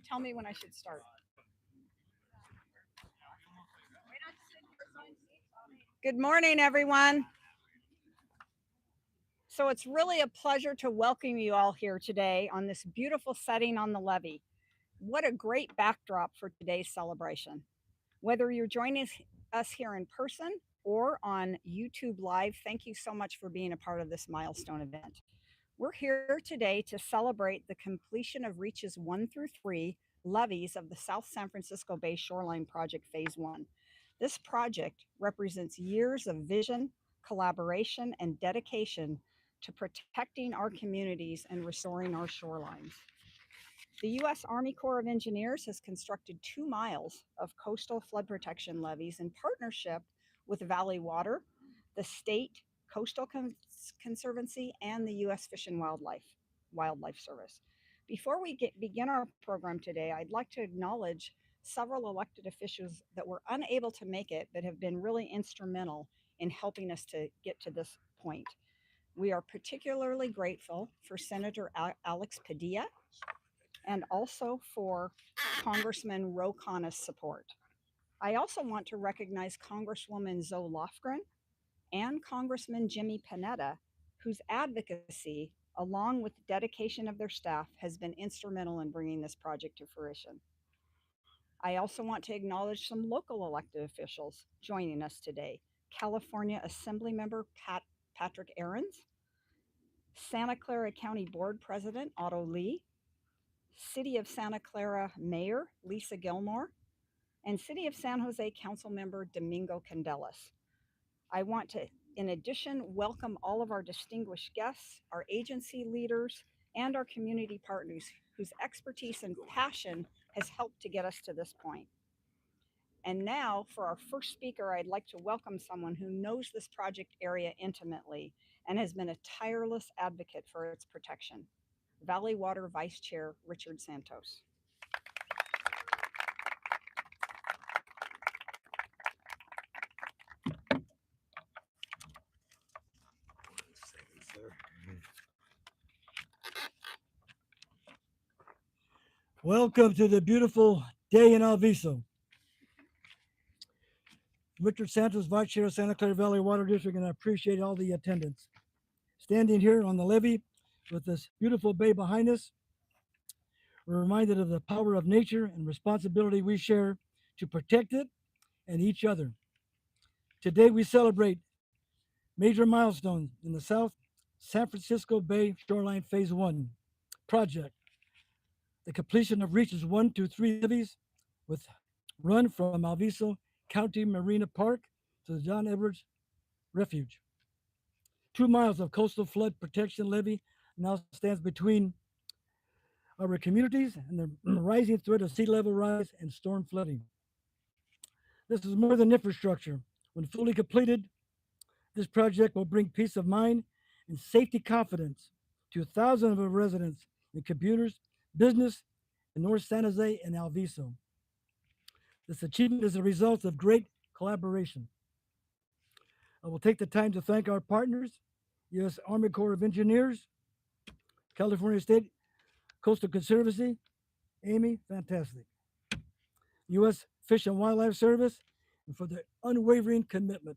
Tell me when I should start. Good morning, everyone. So it's really a pleasure to welcome you all here today on this beautiful setting on the levee. What a great backdrop for today's celebration. Whether you're joining us here in person or on YouTube Live, thank you so much for being a part of this milestone event. We're here today to celebrate the completion of Reaches 1 through 3 levees of the South San Francisco Bay Shoreline Project Phase 1. This project represents years of vision, collaboration, and dedication to protecting our communities and restoring our shorelines. The U.S. Army Corps of Engineers has constructed 2 miles of coastal flood protection levees in partnership with Valley Water, the State Coastal Conservancy, and the U.S. Fish and Wildlife Service. Before we begin our program today, I'd like to acknowledge several elected officials that were unable to make it but have been really instrumental in helping us to get to this point. We are particularly grateful for Senator Alex Padilla and also for Congressman Ro Khanna's support. I also want to recognize Congresswoman Zoe Lofgren and Congressman Jimmy Panetta, whose advocacy, along with the dedication of their staff, has been instrumental in bringing this project to fruition. I also want to acknowledge some local elected officials joining us today. California Assemblymember Patrick Ahrens, Santa Clara County Board President Otto Lee, City of Santa Clara Mayor Lisa Gilmore, and City of San Jose Councilmember Domingo Candelas. I want to, in addition, welcome all of our distinguished guests, our agency leaders, and our community partners whose expertise and passion has helped to get us to this point. And now for our first speaker, I'd like to welcome someone who knows this project area intimately and has been a tireless advocate for its protection. Valley Water Vice Chair Richard Santos. Welcome to the beautiful day in Alviso. Richard Santos, Vice Chair of Santa Clara Valley Water District, and I appreciate all the attendance. Standing here on the levee with this beautiful bay behind us, we're reminded of the power of nature and responsibility we share to protect it and each other. Today we celebrate major milestones in the South San Francisco Bay Shoreline Phase 1 project. The completion of Reaches 1 to 3 levees with run from Alviso County Marina Park to the John Edwards Refuge. 2 miles of coastal flood protection levee now stands between our communities and the rising threat of sea level rise and storm flooding. This is more than infrastructure. When fully completed, this project will bring peace of mind and safety confidence to thousands of residents and commuters, business in North San Jose and Alviso. This achievement is a result of great collaboration. I will take the time to thank our partners, U.S. Army Corps of Engineers, California State Coastal Conservancy, Amy, fantastic, U.S. Fish and Wildlife Service, and for their unwavering commitment.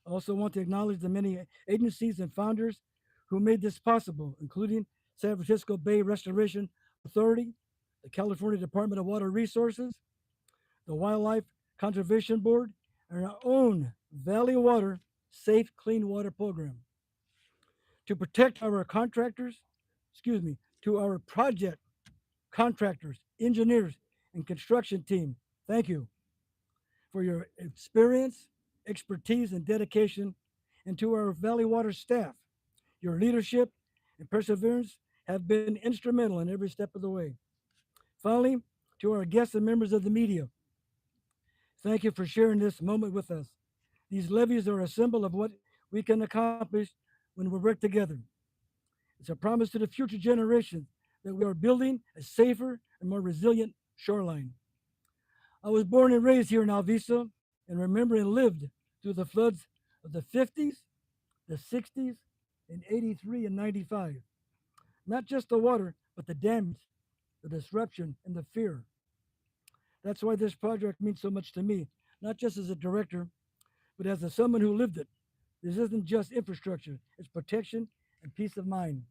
I also want to acknowledge the many agencies and founders who made this possible, including San Francisco Bay Restoration Authority, the California Department of Water Resources, the Wildlife Conservation Board, and our own Valley Water Safe Clean Water Program. To protect our to our project contractors, engineers, and construction team, thank you for your experience expertise, and dedication, and to our Valley Water staff. Your leadership and perseverance have been instrumental in every step of the way. Finally, to our guests and members of the media, thank you for sharing this moment with us. These levees are a symbol of what we can accomplish when we work together. It's a promise to the future generations that we are building a safer and more resilient shoreline. I was born and raised here in Alviso and remember and lived through the floods of the 50s, the 60s, and 83 and 95. Not just the water, but the damage, the disruption, and the fear. That's why this project means so much to me, not just as a director, but as a someone who lived it. This isn't just infrastructure, it's protection and peace of mind.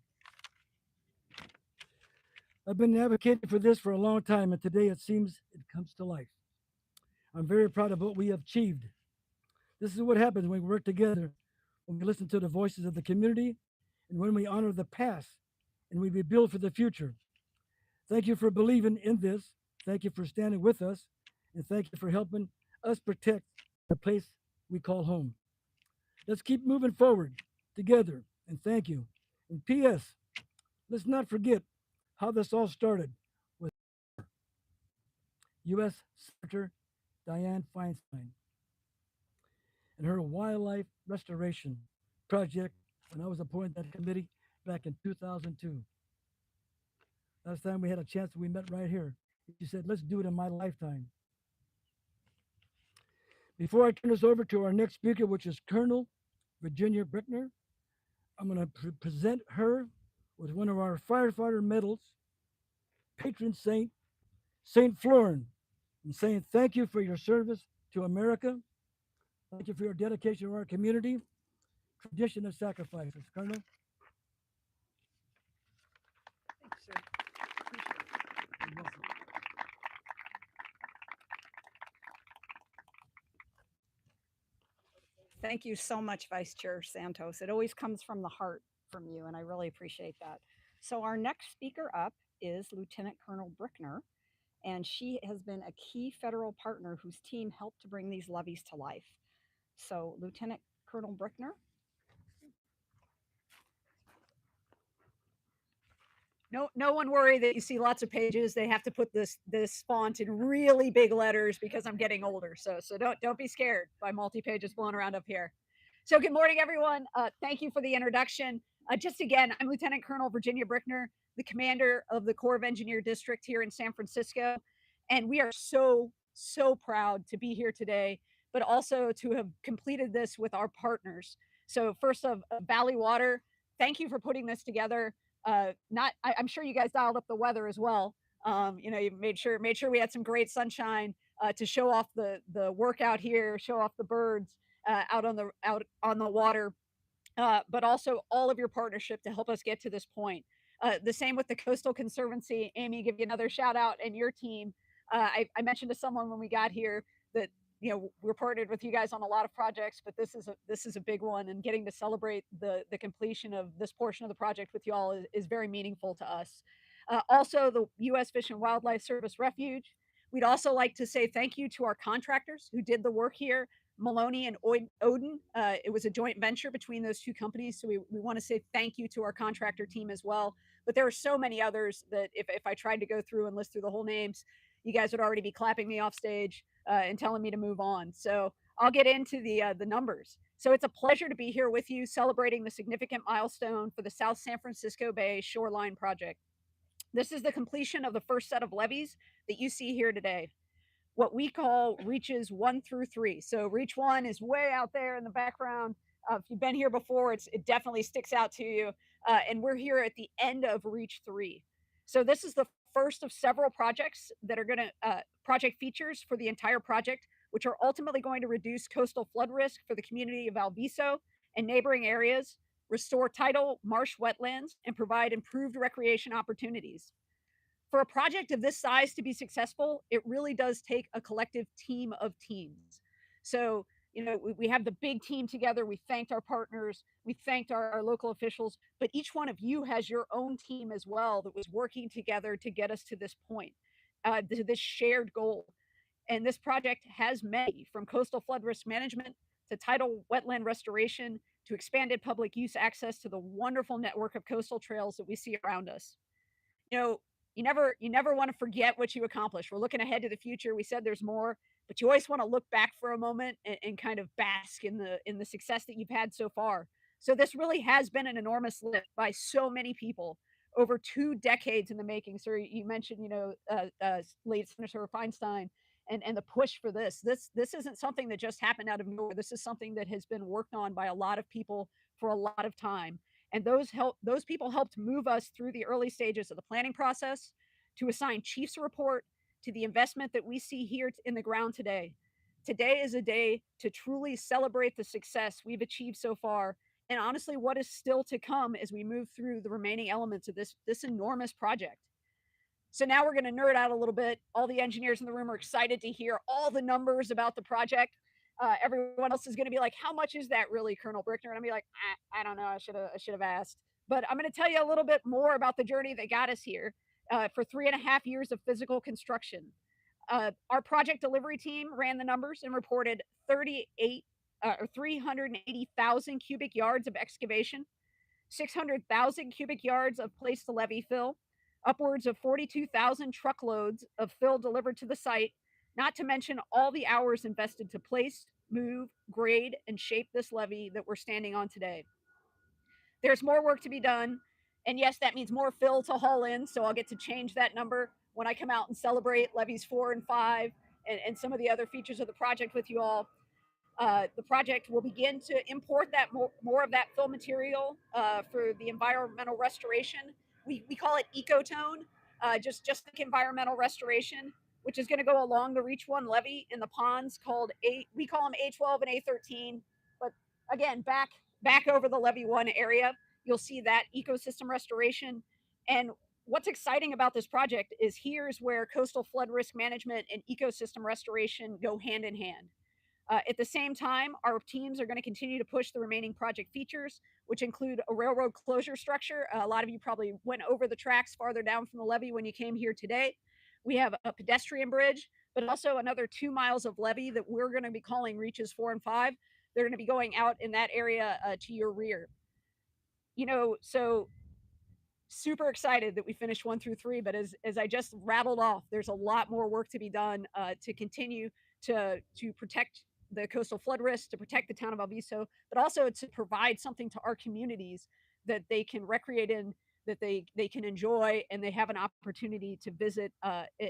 I've been advocating for this for a long time, and today it seems it comes to life. I'm very proud of what we have achieved. This is what happens when we work together, when we listen to the voices of the community, and when we honor the past and we rebuild for the future. Thank you for believing in this. Thank you for standing with us. And thank you for helping us protect the place we call home. Let's keep moving forward together. And thank you. And P.S., let's not forget how this all started with U.S. Senator Dianne Feinstein and her wildlife restoration project when I was appointed to that committee back in 2002. Last time we had a chance, we met right here. She said, let's do it in my lifetime. Before I turn this over to our next speaker, which is Colonel Virginia Brickner, I'm going to present her with one of our firefighter medals, patron saint, Saint Florin, and saying thank you for your service to America. Thank you for your dedication to our community. Tradition of sacrifices. Colonel. Thanks, sir. You're welcome. Thank you so much, Vice Chair Santos. It always comes from the heart from you, and I really appreciate that. So, our next speaker up is Lieutenant Colonel Brickner, and she has been a key federal partner whose team helped to bring these levees to life. So, Lieutenant Colonel Brickner. No one worry that you see lots of pages. They have to put this font in really big letters because I'm getting older. So don't be scared by multi pages blowing around up here. So good morning, everyone. Thank you for the introduction. Just again, I'm Lieutenant Colonel Virginia Brickner, the commander of the Corps of Engineer District here in San Francisco, and we are so proud to be here today, but also to have completed this with our partners. So first of Valley Water, thank you for putting this together. I'm sure you guys dialed up the weather as well. You made sure we had some great sunshine to show off the workout here, show off the birds out on the water, but also all of your partnership to help us get to this point. The same with the Coastal Conservancy. Amy, give you another shout out, and your team. I mentioned to someone when we got here that we're partnered with you guys on a lot of projects, but this is a big one, and getting to celebrate the completion of this portion of the project with y'all is very meaningful to us. Also, the U.S. Fish and Wildlife Service Refuge. We'd also like to say thank you to our contractors who did the work here, Maloney and Odin. It was a joint venture between those two companies, so we want to say thank you to our contractor team as well. But there are so many others that if I tried to go through and list through the whole names, you guys would already be clapping me off stage and telling me to move on. So I'll get into the numbers. So it's a pleasure to be here with you, celebrating the significant milestone for the South San Francisco Bay Shoreline Project. This is the completion of the first set of levees that you see here today, what we call reaches 1 through 3. So reach 1 is way out there in the background. If you've been here before, it definitely sticks out to you. And we're here at the end of reach 3. So this is the first of several projects that are going to project features for the entire project, which are ultimately going to reduce coastal flood risk for the community of Alviso and neighboring areas, restore tidal marsh wetlands, and provide improved recreation opportunities. For a project of this size to be successful, it really does take a collective team of teams. So, we have the big team together. We thanked our partners. We thanked our local officials, but each one of you has your own team as well that was working together to get us to this point, to this shared goal. And this project has many, from coastal flood risk management to tidal wetland restoration, to expanded public use access to the wonderful network of coastal trails that we see around us. You know, you never want to forget what you accomplished. We're looking ahead to the future. We said there's more, but you always want to look back for a moment and kind of bask in the success that you've had so far. So this really has been an enormous lift by so many people over 2 decades in the making. So you mentioned, late Senator Feinstein and the push for this. This isn't something that just happened out of nowhere. This is something that has been worked on by a lot of people for a lot of time. And those people helped move us through the early stages of the planning process to assign chiefs report to the investment that we see here in the ground today. Today is a day to truly celebrate the success we've achieved so far, and honestly what is still to come as we move through the remaining elements of this enormous project. So now we're going to nerd out a little bit. All the engineers in the room are excited to hear all the numbers about the project. Everyone else is going to be like, "How much is that really, Colonel Brickner?" And I'm be like, "I don't know. I should have asked." But I'm going to tell you a little bit more about the journey that got us here for 3.5 years of physical construction. Our project delivery team ran the numbers and reported 380,000 cubic yards of excavation, 600,000 cubic yards of place to levee fill, upwards of 42,000 truckloads of fill delivered to the site, not to mention all the hours invested to place, move, grade, and shape this levee that we're standing on today. There's more work to be done. And yes, that means more fill to haul in. So I'll get to change that number when I come out and celebrate levees 4 and 5 and some of the other features of the project with you all. The project will begin to import that more of that fill material for the environmental restoration. We call it ecotone, just like environmental restoration, which is going to go along the Reach 1 levee in the ponds called we call them A12 and A13. But again, back over the levee 1 area, you'll see that ecosystem restoration. And what's exciting about this project is here's where coastal flood risk management and ecosystem restoration go hand in hand. At the same time, our teams are going to continue to push the remaining project features, which include a railroad closure structure. A lot of you probably went over the tracks farther down from the levee when you came here today. We have a pedestrian bridge, but also another 2 miles of levee that we're going to be calling reaches 4 and 5. They're going to be going out in that area to your rear. So super excited that we finished 1 through 3, but as I just rattled off, there's a lot more work to be done to continue to protect the coastal flood risk, to protect the town of Alviso, but also to provide something to our communities that they can recreate in, that they can enjoy, and they have an opportunity to visit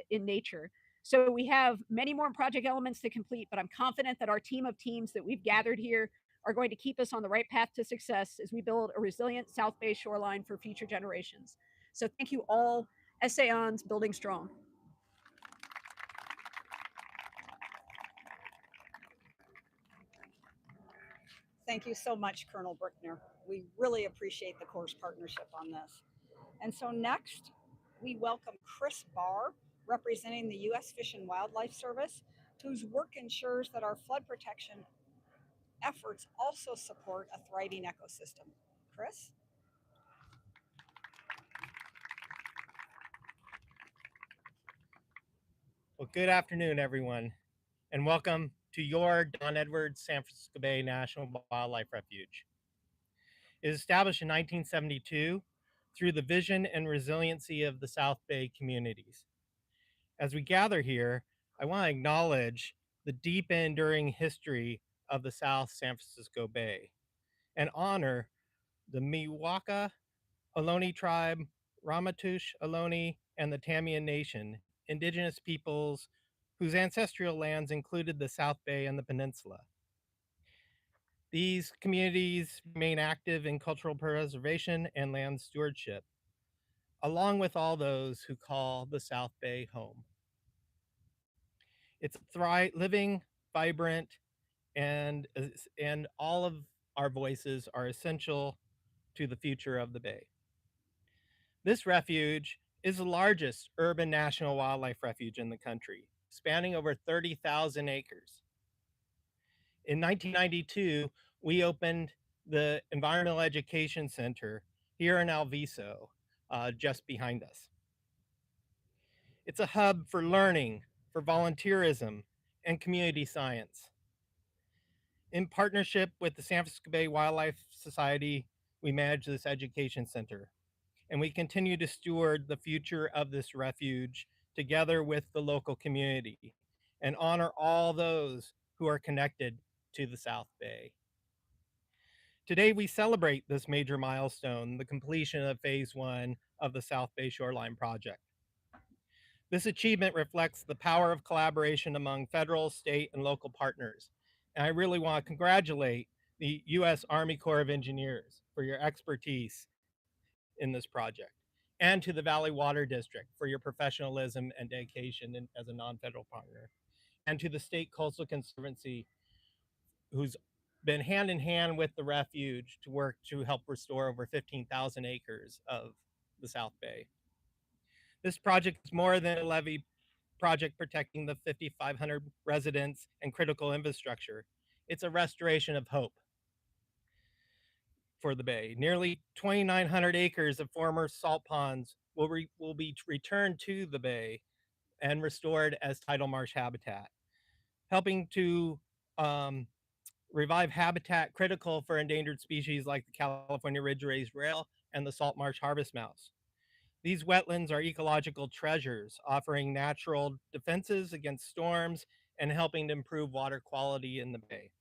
in nature. So we have many more project elements to complete, but I'm confident that our team of teams that we've gathered here are going to keep us on the right path to success as we build a resilient South Bay shoreline for future generations. So thank you all. SAON's Building Strong. Thank you so much, Colonel Brickner. We really appreciate the Corps' partnership on this. And so next, we welcome Chris Barr, representing the U.S. Fish and Wildlife Service, whose work ensures that our flood protection efforts also support a thriving ecosystem. Chris? Well, good afternoon, everyone, and welcome to your Don Edwards San Francisco Bay National Wildlife Refuge. It was established in 1972 through the vision and resiliency of the South Bay communities. As we gather here, I want to acknowledge the deep and enduring history of the South San Francisco Bay and honor the Miwaka Ohlone tribe, Ramaytush Ohlone, and the Tamian Nation, indigenous peoples whose ancestral lands included the South Bay and the peninsula. These communities remain active in cultural preservation and land stewardship, along with all those who call the South Bay home. It's living, vibrant, and all of our voices are essential to the future of the Bay. This refuge is the largest urban national wildlife refuge in the country, spanning over 30,000 acres. In 1992, we opened the Environmental Education Center here in Alviso, just behind us. It's a hub for learning, for volunteerism, and community science. In partnership with the San Francisco Bay Wildlife Society, we manage this education center, and we continue to steward the future of this refuge together with the local community and honor all those who are connected to the South Bay. Today, we celebrate this major milestone, the completion of phase one of the South Bay Shoreline Project. This achievement reflects the power of collaboration among federal, state, and local partners. And I really want to congratulate the U.S. Army Corps of Engineers for your expertise in this project, and to the Valley Water District for your professionalism and dedication as a non-federal partner, and to the State Coastal Conservancy, who's been hand in hand with the Refuge to work to help restore over 15,000 acres of the South Bay. This project is more than a levee project protecting the 5,500 residents and critical infrastructure. It's a restoration of hope for the Bay. Nearly 2,900 acres of former salt ponds will be returned to the Bay and restored as tidal marsh habitat, helping to revive habitat critical for endangered species like the California ridge-raised rail and the salt marsh harvest mouse. These wetlands are ecological treasures, offering natural defenses against storms and helping to improve water quality in the Bay.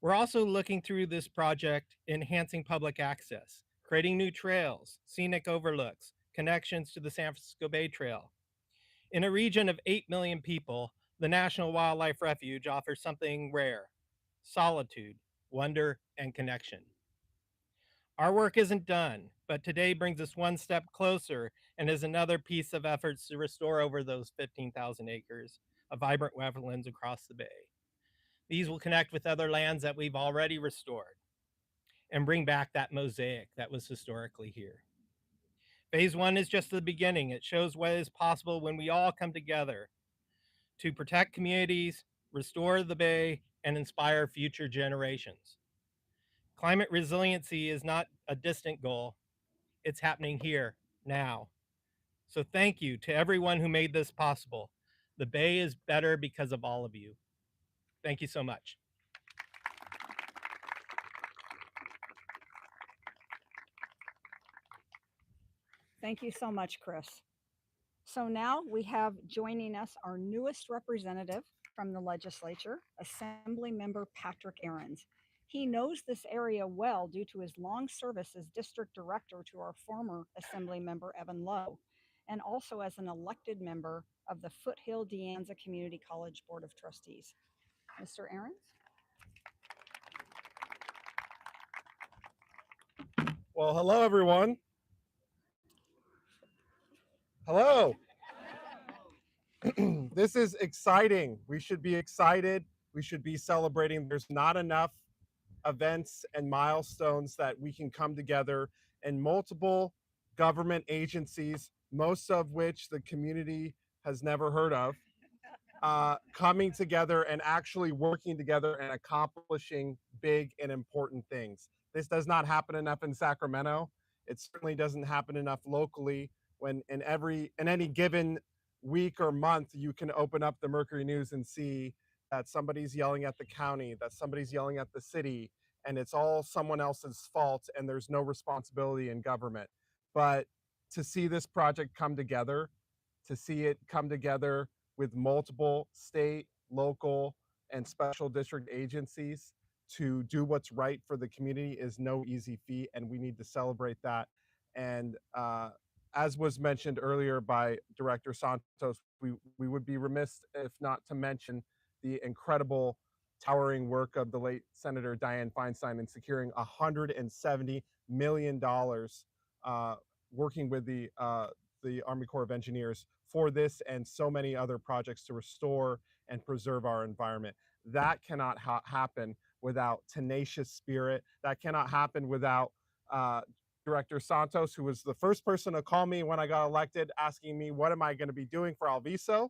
We're also looking through this project, enhancing public access, creating new trails, scenic overlooks, connections to the San Francisco Bay Trail. In a region of 8 million people, the National Wildlife Refuge offers something rare: solitude, wonder, and connection. Our work isn't done, but today brings us one step closer and is another piece of efforts to restore over those 15,000 acres of vibrant wetlands across the Bay. These will connect with other lands that we've already restored and bring back that mosaic that was historically here. Phase one is just the beginning. It shows what is possible when we all come together to protect communities, restore the Bay, and inspire future generations. Climate resiliency is not a distant goal. It's happening here, now. So thank you to everyone who made this possible. The Bay is better because of all of you. Thank you so much. Thank you so much, Chris. So now we have joining us our newest representative from the legislature, Assembly Member Patrick Ahrens. He knows this area well due to his long service as district director to our former Assembly Member Evan Lowe, and also as an elected member of the Foothill De Anza Community College Board of Trustees. Mr. Ahrens? Well, hello, everyone. Hello. This is exciting. We should be excited. We should be celebrating. There's not enough events and milestones that we can come together, and multiple government agencies, most of which the community has never heard of, coming together and actually working together and accomplishing big and important things. This does not happen enough in Sacramento. It certainly doesn't happen enough locally, when in any given week or month you can open up the Mercury News and see that somebody's yelling at the county, that somebody's yelling at the city, and it's all someone else's fault and there's no responsibility in government. But to see this project come together, to see it come together with multiple state, local, and special district agencies to do what's right for the community is no easy feat, and we need to celebrate that. And as was mentioned earlier by Director Santos, we would be remiss if not to mention the incredible, towering work of the late Senator Dianne Feinstein in securing $170 million working with the Army Corps of Engineers for this and so many other projects to restore and preserve our environment. That cannot happen without tenacious spirit. That cannot happen without Director Santos, who was the first person to call me when I got elected, asking me what am I going to be doing for Alviso,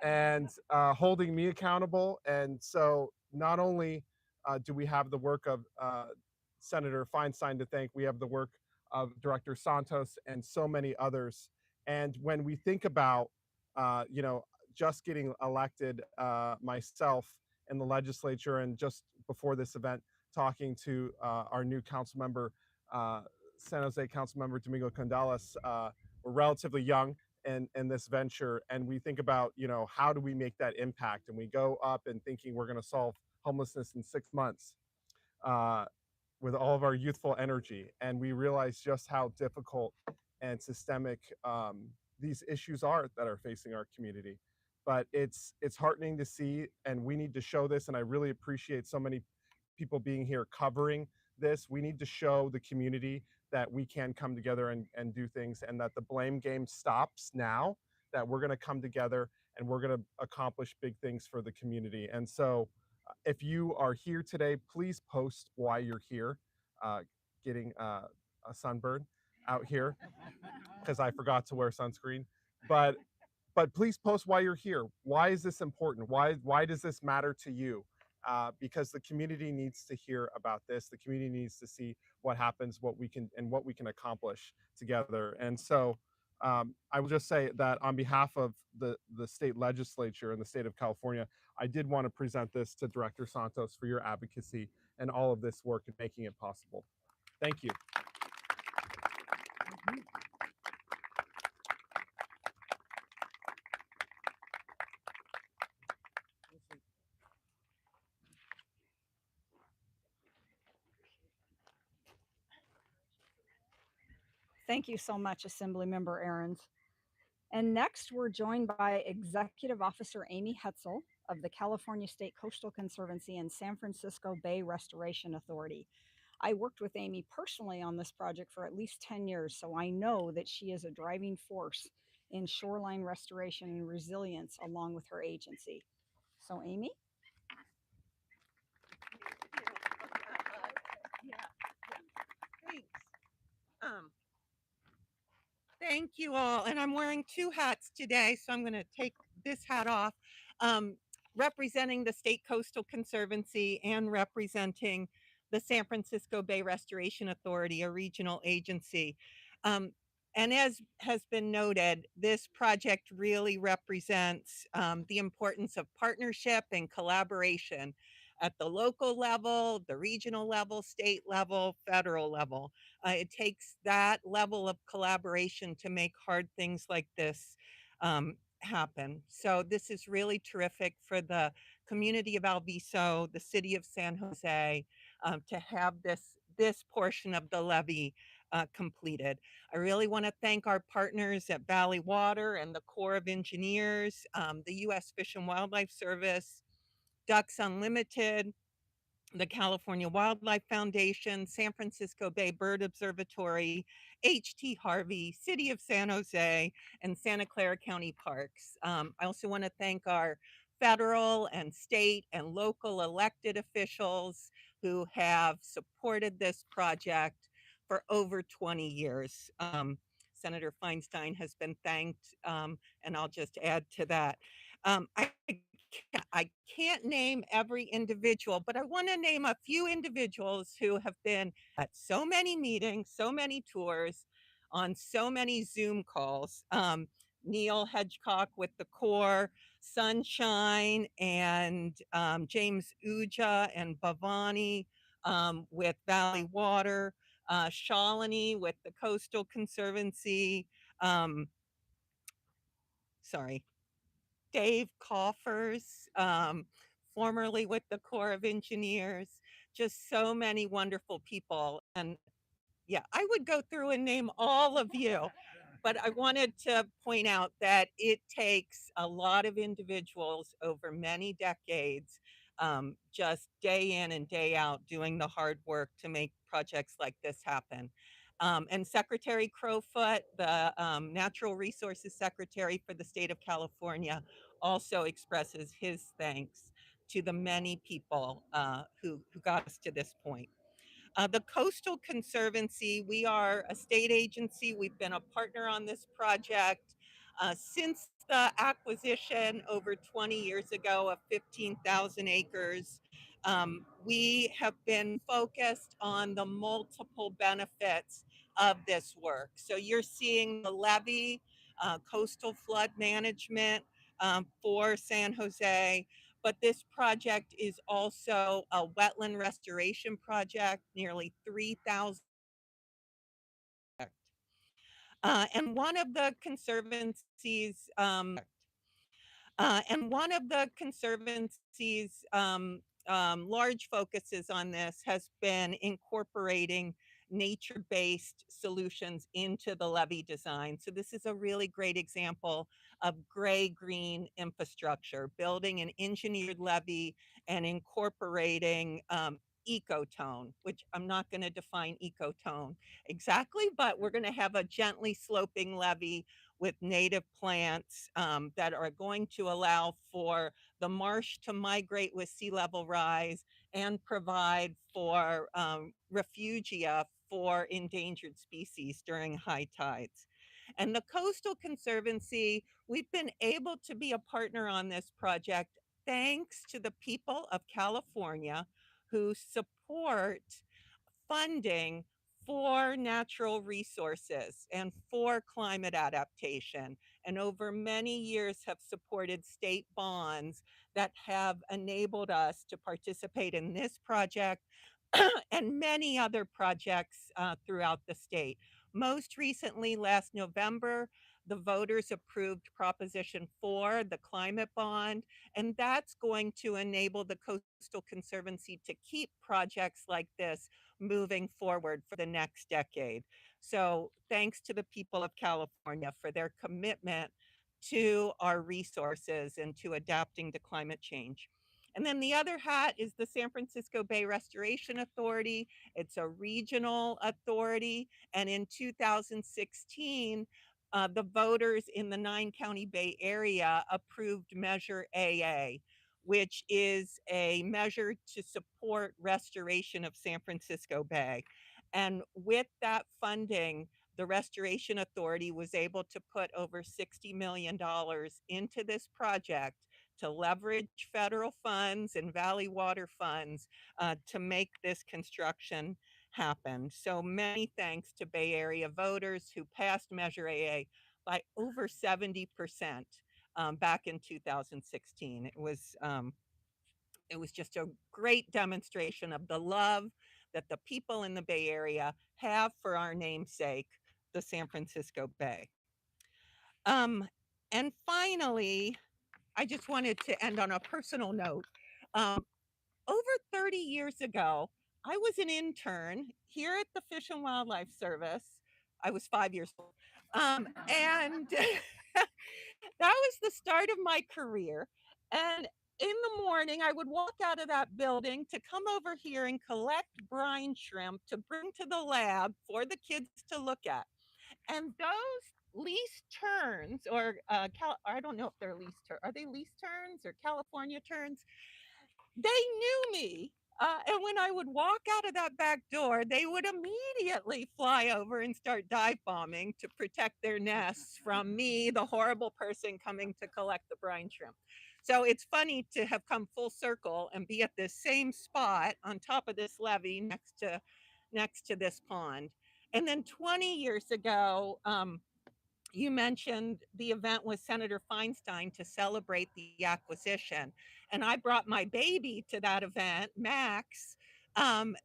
and holding me accountable. And so not only do we have the work of Senator Feinstein to thank, we have the work of Director Santos and so many others. And when we think about, just getting elected myself in the legislature, and just before this event, talking to our new council member, San Jose Council Member Domingo Condales. We're relatively young in this venture, and we think about, how do we make that impact? And we go up and thinking we're going to solve homelessness in 6 months with all of our youthful energy, and we realize just how difficult and systemic these issues are that are facing our community. But it's heartening to see, and we need to show this. And I really appreciate so many people being here covering this. We need to show the community that we can come together and do things, and that the blame game stops now, that we're going to come together and we're going to accomplish big things for the community. And so if you are here today, please post why you're here, getting a sunburn out here because I forgot to wear sunscreen. But please post why you're here. Why is this important? Why does this matter to you? Because the community needs to hear about this. The community needs to see what happens, what we can accomplish together. And so I will just say that on behalf of the state legislature in the state of California, I did want to present this to Director Santos for your advocacy and all of this work in making it possible. Thank you. Thank you so much, Assemblymember Ahrens. And next, we're joined by Executive Officer Amy Hetzel of the California State Coastal Conservancy and San Francisco Bay Restoration Authority. I worked with Amy personally on this project for at least 10 years, so I know that she is a driving force in shoreline restoration and resilience along with her agency. So, Amy? Thanks. Thank you all. And I'm wearing two hats today, so I'm going to take this hat off, representing the State Coastal Conservancy and representing the San Francisco Bay Restoration Authority, a regional agency. And as has been noted, this project really represents the importance of partnership and collaboration at the local level, the regional level, state level, federal level. It takes that level of collaboration to make hard things like this happen. So this is really terrific for the community of Alviso, the city of San Jose, to have this portion of the levee completed. I really want to thank our partners at Valley Water and the Corps of Engineers, the U.S. Fish and Wildlife Service, Ducks Unlimited, the California Wildlife Foundation, San Francisco Bay Bird Observatory, H.T. Harvey, City of San Jose, and Santa Clara County Parks. I also want to thank our federal and state and local elected officials who have supported this project for over 20 years. Senator Feinstein has been thanked, and I'll just add to that. I can't name every individual, but I want to name a few individuals who have been at so many meetings, so many tours, on so many Zoom calls. Neil Hedgecock with the Corps, Sunshine, and James Uja and Bhavani with Valley Water, Shalini with the Coastal Conservancy. Dave Coffers, formerly with the Corps of Engineers, just so many wonderful people. And yeah, I would go through and name all of you, but I wanted to point out that it takes a lot of individuals over many decades, just day in and day out, doing the hard work to make projects like this happen. And Secretary Crowfoot, the Natural Resources Secretary for the state of California, also expresses his thanks to the many people who got us to this point. The Coastal Conservancy, we are a state agency. We've been a partner on this project since the acquisition over 20 years ago of 15,000 acres. We have been focused on the multiple benefits of this work. So you're seeing the levee, coastal flood management for San Jose, but this project is also a wetland restoration project, nearly 3,000. And one of the conservancy's large focuses on this has been incorporating nature-based solutions into the levee design. So this is a really great example of gray-green infrastructure, building an engineered levee and incorporating ecotone, which I'm not going to define ecotone exactly, but we're going to have a gently sloping levee with native plants that are going to allow for the marsh to migrate with sea level rise and provide for refugia for endangered species during high tides. And the Coastal Conservancy, we've been able to be a partner on this project thanks to the people of California who support funding for natural resources and for climate adaptation, and over many years have supported state bonds that have enabled us to participate in this project and many other projects throughout the state. Most recently, last November, the voters approved Proposition 4, the climate bond, and that's going to enable the Coastal Conservancy to keep projects like this moving forward for the next decade. So thanks to the people of California for their commitment to our resources and to adapting to climate change. And then the other hat is the San Francisco Bay Restoration Authority. It's a regional authority. And in 2016, the voters in the 9-county Bay Area approved Measure AA, which is a measure to support restoration of San Francisco Bay. And with that funding, the Restoration Authority was able to put over $60 million into this project to leverage federal funds and Valley Water funds to make this construction happen. So many thanks to Bay Area voters who passed Measure AA by over 70% back in 2016. It was just a great demonstration of the love that the people in the Bay Area have for our namesake, the San Francisco Bay. And finally, I just wanted to end on a personal note. Over 30 years ago, I was an intern here at the Fish and Wildlife Service. I was 5 years old. And that was the start of my career. And in the morning, I would walk out of that building to come over here and collect brine shrimp to bring to the lab for the kids to look at. And those lease terns, or I don't know if they're lease terns. Are they lease terns or California terns? They knew me. And when I would walk out of that back door, they would immediately fly over and start dive bombing to protect their nests from me, the horrible person coming to collect the brine shrimp. So it's funny to have come full circle and be at this same spot on top of this levee next to this pond. And then 20 years ago, you mentioned the event with Senator Feinstein to celebrate the acquisition. And I brought my baby to that event, Max, and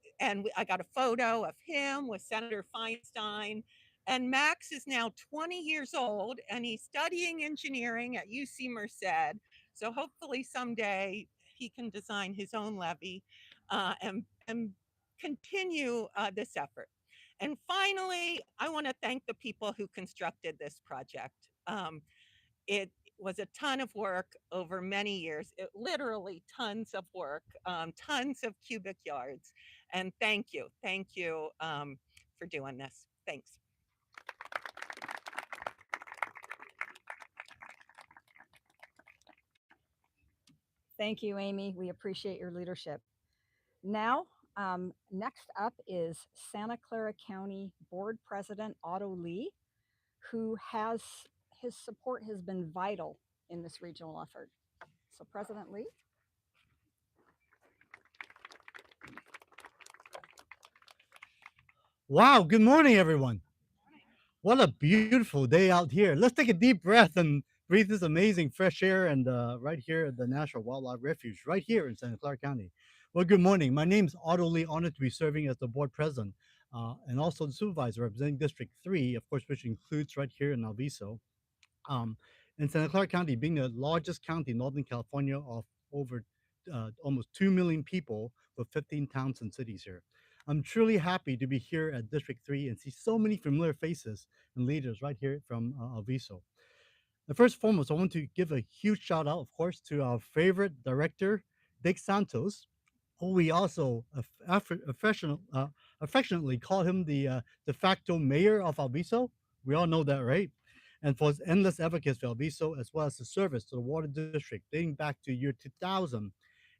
I got a photo of him with Senator Feinstein. And Max is now 20 years old and he's studying engineering at UC Merced. So hopefully someday he can design his own levee and continue this effort. And finally, I want to thank the people who constructed this project. It was a ton of work over many years, literally tons of work, tons of cubic yards. And thank you for doing this. Thanks. Thank you, Amy. We appreciate your leadership. Now, next up is Santa Clara County Board President Otto Lee, who his support has been vital in this regional effort. So President Lee. Wow, good morning, everyone. What a beautiful day out here. Let's take a deep breath and breathe this amazing fresh air and right here at the National Wildlife Refuge, right here in Santa Clara County. Well, good morning. My name's Otto Lee, honored to be serving as the board president and also the supervisor representing District 3, of course, which includes right here in Alviso. Um, in Santa Clara County, being the largest county in Northern California of over almost 2 million people with 15 towns and cities here. I'm truly happy to be here at District 3 and see so many familiar faces and leaders right here from Alviso. And first and foremost, I want to give a huge shout out, of course, to our favorite director, Dick Santos, who we also affectionately call him the de facto mayor of Alviso. We all know that, right? And for his endless advocacy for Alviso, as well as his service to the water district dating back to year 2000,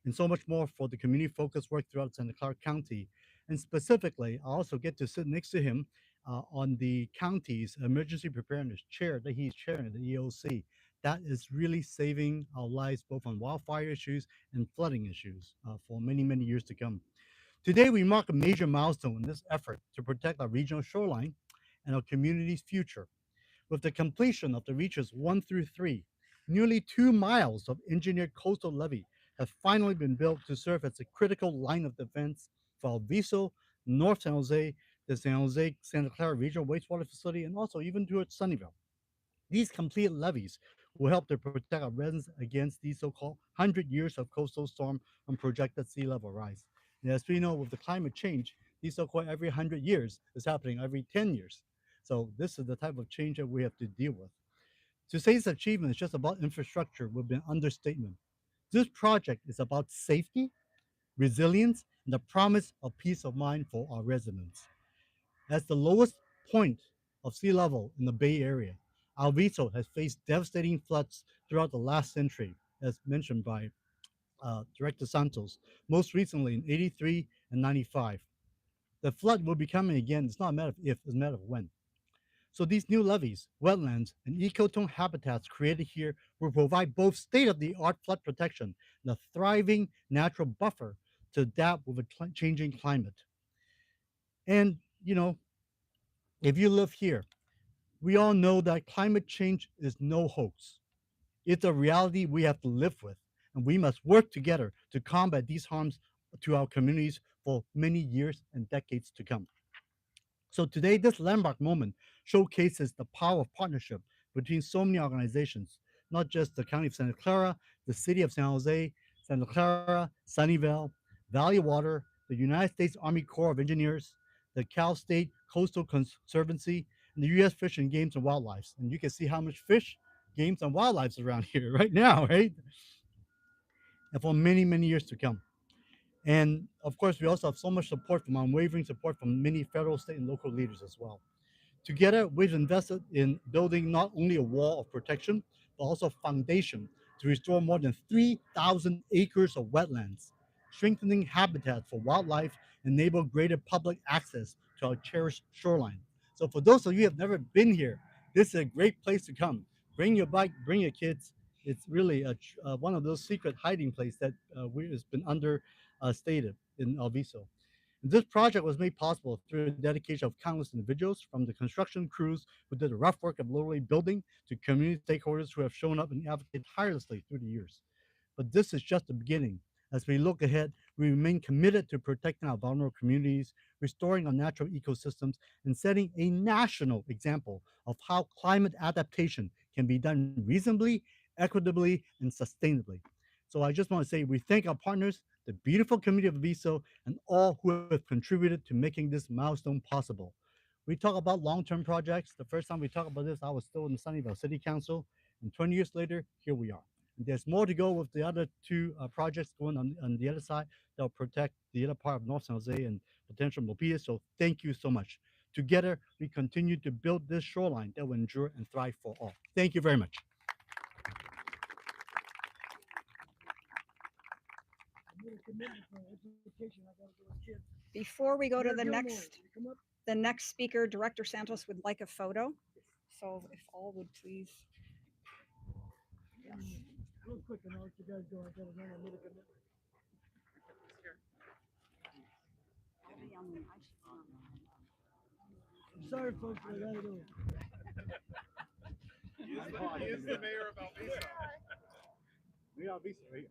and so much more for the community-focused work throughout Santa Clara County. And specifically, I also get to sit next to him on the county's emergency preparedness chair that he's chairing, the EOC. That is really saving our lives both on wildfire issues and flooding issues for many, many years to come. Today, we mark a major milestone in this effort to protect our regional shoreline and our community's future. With the completion of the reaches 1 through 3, nearly 2 miles of engineered coastal levee have finally been built to serve as a critical line of defense for Alviso, North San Jose, the San Jose Santa Clara Regional Wastewater Facility, and also even towards Sunnyvale. These complete levees will help to protect our residents against these so-called 100 years of coastal storm and projected sea level rise. And as we know, with the climate change, these so-called every 100 years is happening every 10 years. So this is the type of change that we have to deal with. To say this achievement is just about infrastructure would be an understatement. This project is about safety, resilience, and the promise of peace of mind for our residents. As the lowest point of sea level in the Bay Area, Alviso has faced devastating floods throughout the last century, as mentioned by Director Santos, most recently in 83 and 95. The flood will be coming again. It's not a matter of if, it's a matter of when. So these new levees, wetlands, and ecotone habitats created here will provide both state-of-the-art flood protection and a thriving natural buffer to adapt with a changing climate. And, you know, if you live here, we all know that climate change is no hoax. It's a reality we have to live with, and we must work together to combat these harms to our communities for many years and decades to come. So today, this landmark moment showcases the power of partnership between so many organizations, not just the County of Santa Clara, the City of San Jose, Santa Clara, Sunnyvale, Valley Water, the United States Army Corps of Engineers, the Cal State Coastal Conservancy, and the U.S. Fish and Games and Wildlife. And you can see how much fish, games, and wildlife is around here right now, right? And for many, many years to come. And of course, we also have so much support from unwavering support from many federal, state, and local leaders as well. Together, we've invested in building not only a wall of protection, but also a foundation to restore more than 3,000 acres of wetlands, strengthening habitat for wildlife, enable greater public access to our cherished shoreline. So for those of you who have never been here, this is a great place to come. Bring your bike, bring your kids. It's really one of those secret hiding places that has been understated in Alviso. This project was made possible through the dedication of countless individuals, from the construction crews who did the rough work of literally building to community stakeholders who have shown up and advocated tirelessly through the years. But this is just the beginning. As we look ahead, we remain committed to protecting our vulnerable communities, restoring our natural ecosystems, and setting a national example of how climate adaptation can be done reasonably, equitably, and sustainably. So I just want to say we thank our partners, the beautiful community of Viso, and all who have contributed to making this milestone possible. We talk about long-term projects. The first time we talked about this, I was still in the Sunnyvale City Council, and 20 years later, here we are. And there's more to go with the other two projects going on the other side that will protect the other part of North San Jose and potential Mobile. So thank you so much. Together, we continue to build this shoreline that will endure and thrive for all. Thank you very much. Before we go to the next speaker, Director Santos would like a photo. So if all would please. Yes. Real quick, and I'll let you guys go. I gotta run. I made a commitment. I'm sorry, folks, but I gotta go. He is the mayor of Alviso. Mayor Alviso, right?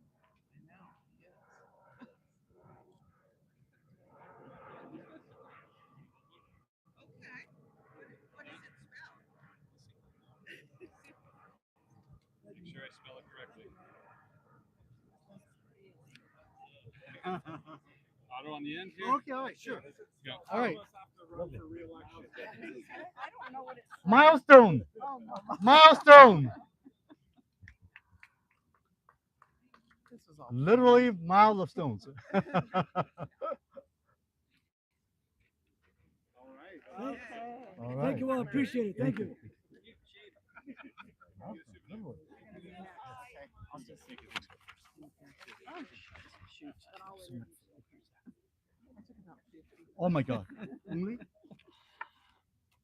Make sure I spell it correctly. Auto on the end here. Okay, all right, sure. Go. All right. I don't know what it's. Milestone. Oh, my. Milestone. This was all. Literally miles of stones. All right. Okay. All Thank you all. Appreciate it. Thank you. Oh my God.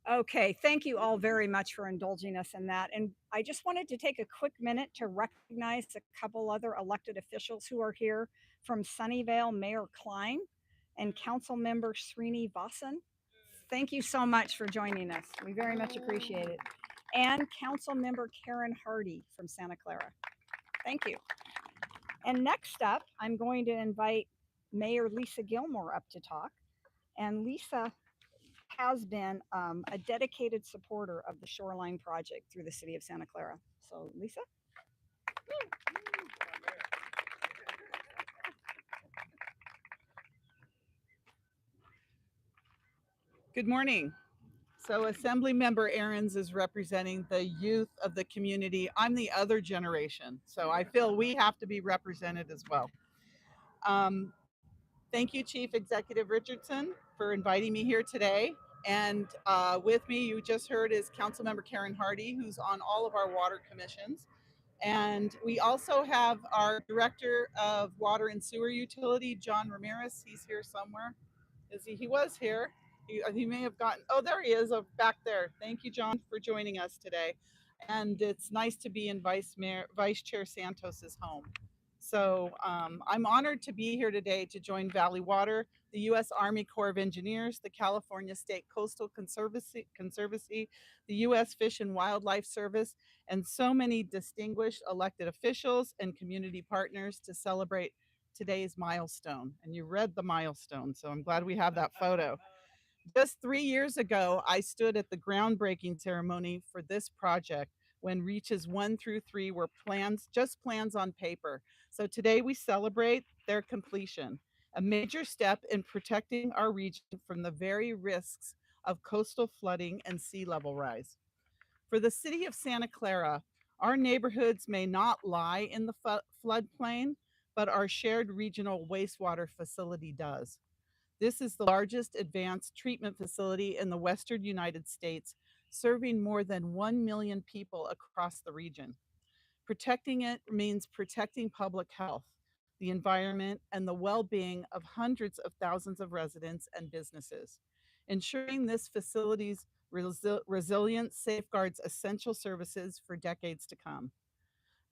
Okay, thank you all very much for indulging us in that. And I just wanted to take a quick minute to recognize a couple other elected officials who are here from Sunnyvale, Mayor Klein and Council Member Srini Vasan. Thank you so much for joining us. We very much appreciate it. And Council Member Karen Hardy from Santa Clara. Thank you. And next up, I'm going to invite Mayor Lisa Gilmore up to talk. And Lisa has been a dedicated supporter of the Shoreline Project through the city of Santa Clara. So, Lisa? Good morning. So Assembly Member Ahrens is representing the youth of the community. I'm the other generation, so I feel we have to be represented as well. Thank you, Chief Executive Richardson, for inviting me here today. And with me, you just heard, is Councilmember Karen Hardy, who's on all of our water commissions. And we also have our Director of Water and Sewer Utility, John Ramirez. He's here somewhere. Is he? He was here. He may have gotten, oh, there he is, back there. Thank you, John, for joining us today. And it's nice to be in Vice Chair Santos's home. So I'm honored to be here today to join Valley Water, the U.S. Army Corps of Engineers, the California State Coastal Conservancy, the U.S. Fish and Wildlife Service, and so many distinguished elected officials and community partners to celebrate today's milestone. And you read the milestone, so I'm glad we have that photo. Just 3 years ago, I stood at the groundbreaking ceremony for this project when reaches 1 through 3 were just plans on paper. So today we celebrate their completion, a major step in protecting our region from the very risks of coastal flooding and sea level rise. For the city of Santa Clara, our neighborhoods may not lie in the floodplain, but our shared regional wastewater facility does. This is the largest advanced treatment facility in the Western United States, serving more than 1 million people across the region. Protecting it means protecting public health, the environment, and the well-being of hundreds of thousands of residents and businesses. Ensuring this facility's resilience safeguards essential services for decades to come.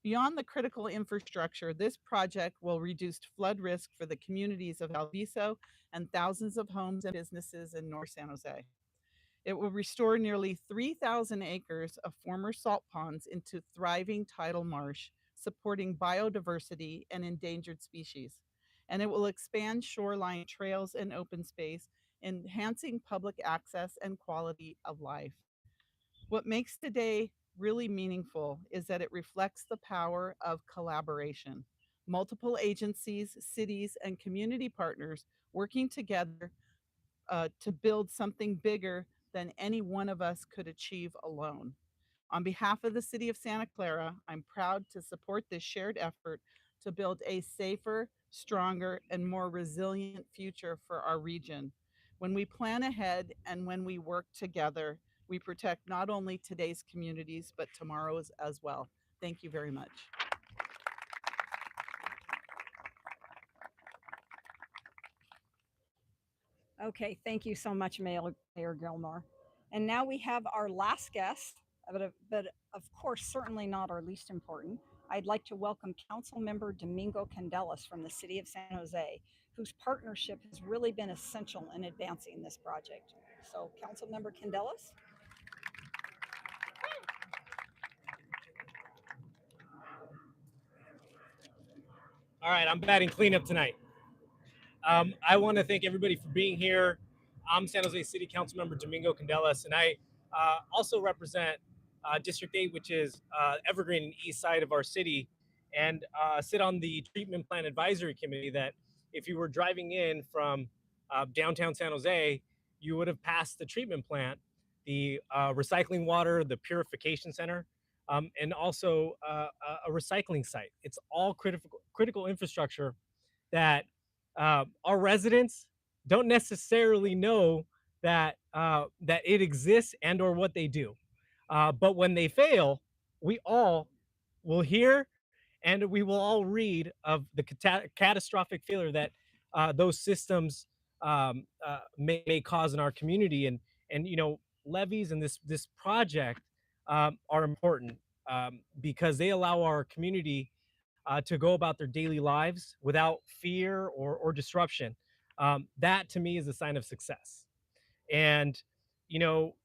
Beyond the critical infrastructure, this project will reduce flood risk for the communities of Alviso and thousands of homes and businesses in North San Jose. It will restore nearly 3,000 acres of former salt ponds into thriving tidal marsh, supporting biodiversity and endangered species. And it will expand shoreline trails and open space, enhancing public access and quality of life. What makes today really meaningful is that it reflects the power of collaboration. Multiple agencies, cities, and community partners working together to build something bigger than any one of us could achieve alone. On behalf of the city of Santa Clara, I'm proud to support this shared effort to build a safer, stronger, and more resilient future for our region. When we plan ahead and when we work together, we protect not only today's communities, but tomorrow's as well. Thank you very much. Okay, thank you so much, Mayor Gilmore. And now we have our last guest, but of course, certainly not our least important. I'd like to welcome Council Member Domingo Candelas from the City of San Jose, whose partnership has really been essential in advancing this project. So, Council Member Candelas. All right, I'm batting cleanup tonight. I want to thank everybody for being here. I'm San Jose City Council Member Domingo Candelas, and I also represent District 8, which is Evergreen and east side of our city, and sit on the Treatment Plan Advisory Committee that if you were driving in from downtown San Jose, you would have passed the treatment plant, the recycling water, the purification center, and also a recycling site. It's all critical infrastructure that our residents don't necessarily know that it exists and or what they do. But when they fail, we all will hear and we will all read of the catastrophic failure that those systems may cause in our community. And levees and this project are important because they allow our community to go about their daily lives without fear or disruption. That to me is a sign of success. And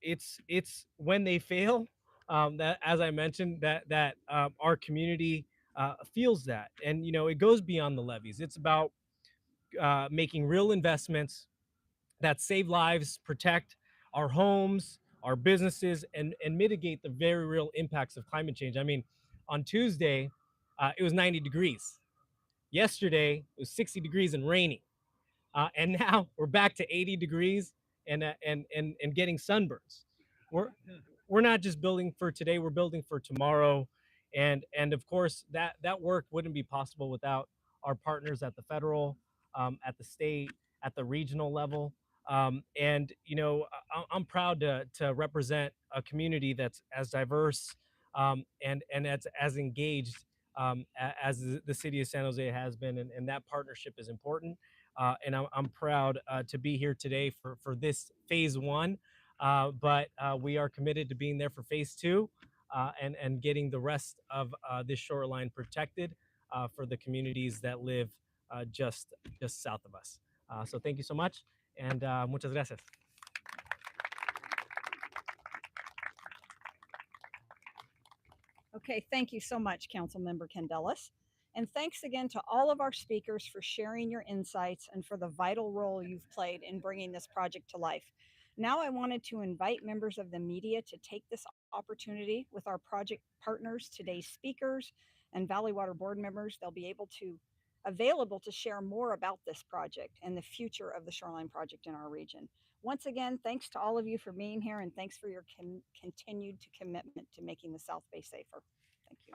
it's when they fail that, as I mentioned, that our community feels that. And it goes beyond the levees. It's about making real investments that save lives, protect our homes, our businesses, and mitigate the very real impacts of climate change. I mean, on Tuesday, it was 90 degrees. Yesterday, it was 60 degrees and raining. And now we're back to 80 degrees and getting sunburns. We're not just building for today, we're building for tomorrow. And of course, that work wouldn't be possible without our partners at the federal, at the state, at the regional level. And I'm proud to represent a community that's as diverse and as engaged as the city of San Jose has been, and that partnership is important. And I'm proud to be here today for this phase one, but we are committed to being there for phase two and getting the rest of this shoreline protected for the communities that live just south of us. So thank you so much, and muchas gracias. Okay, thank you so much, Councilmember Candelas. And thanks again to all of our speakers for sharing your insights and for the vital role you've played in bringing this project to life. Now I wanted to invite members of the media to take this opportunity with our project partners, today's speakers, and Valley Water Board members. They'll be available to share more about this project and the future of the Shoreline Project in our region. Once again, thanks to all of you for being here, and thanks for your continued commitment to making the South Bay safer. Thank you.